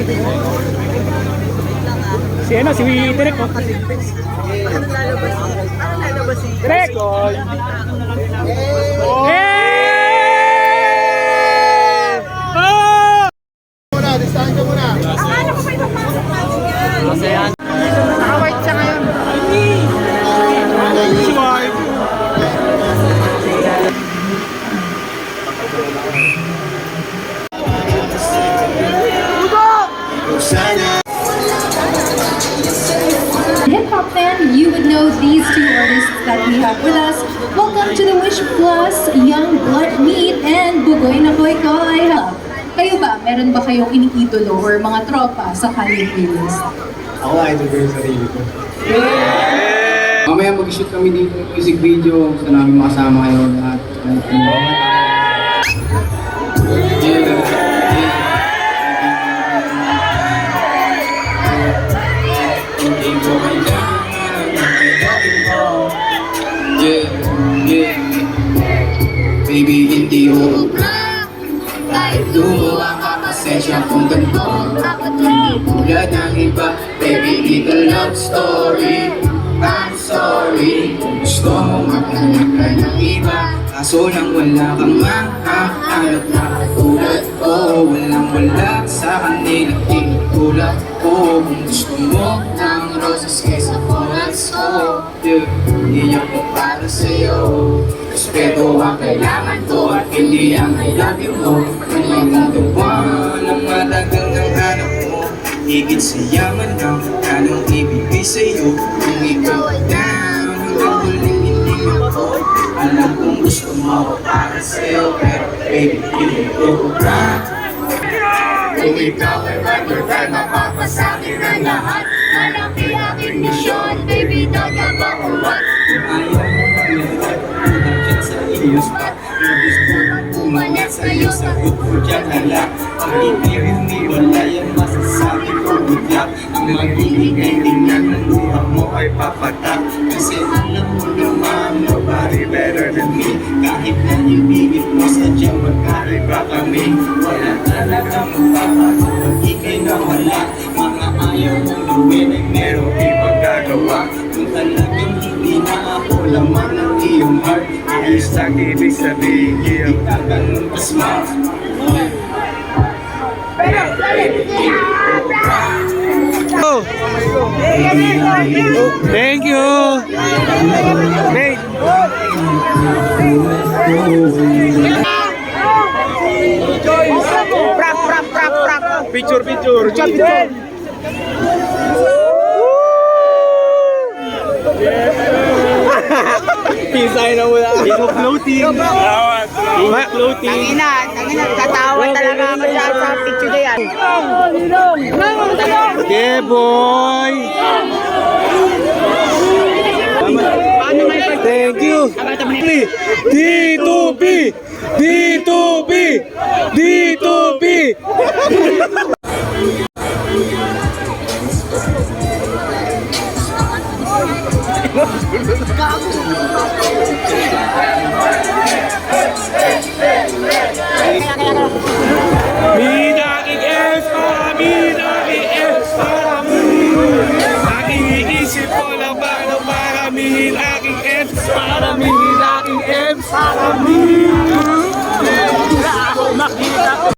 Si ano, si Direk oh. Ano lalabas? Ano lalabas si Direk! Distansya muna. Akala ko ba itong pasok natin yan? Masaya. Naka-white siya ngayon. Si Mark. Hip-hop fan, you would know these two artists that we have with us. Welcome to the Wish Plus, Young Blood Meat, and Bugoy na Koy Koy. Kayo ba, meron ba kayong iniidolo or mga tropa sa Kali playlist? Ako, idol ko yung sarili ko. Mamaya mag-shoot kami dito ng music video. Gusto namin makasama kayo lahat. Baby, hindi mo kahit lumuha ka, pasensya kung ganito ako hindi tulad ng iba. Baby, it's a love story. I'm sorry kung gusto mo maghanap ka ng iba. Kaso lang wala kang mahahanap na katulad ko. Walang-wala sa kanila, di tulad ko. Kung gusto mo ng roses kaysa oras ko, hindi ako para sa'yo. Respeto ang kailangan ko at hindi ang I love you mo. Kung magawa ng matagal ng hanap mo, higit sa yaman ng anong ibigay sa'yo. Kung ikaw ay down, hanggang huling hindi ako. Alam kong gusto mo para sa'yo, pero baby, hindi ko brand. Kung ikaw ay rather than mapapasakin ang lahat, malaki aking misyon, baby, daga ba o what? Kung ayaw mo malihat, tulad dyan sa iyo spot. Kung gusto mo umalat sa'yo, sagot ko dyan hala. Pag hindi rin wala yan masasabi ko bigla. Ang magbibigay tingnan ng luha mo ay papatak. Kasi alam mo naman, nobody better than me. Kahit na ibigit mo sadyang magkariba kami. Wala talagang magkakaroon pag ikay nawala. Mga ayaw mong gawin ay merong ibang gagawa. Kung talagang hindi na ako laman ng iyong heart, ayos lang ibig sabihin, hindi ka ganun ka-smart. Oh. Thank you. Thank Prak. Picture. Pisay na mula. Floating. Floating. Tangina, tatawa talaga ako dyan sa picture na yan. Yeah, boy. Thank you. D2P. Minaking S para mi. Aking iisip ko lang paano para mihin aking S para mi. Aking S para mi.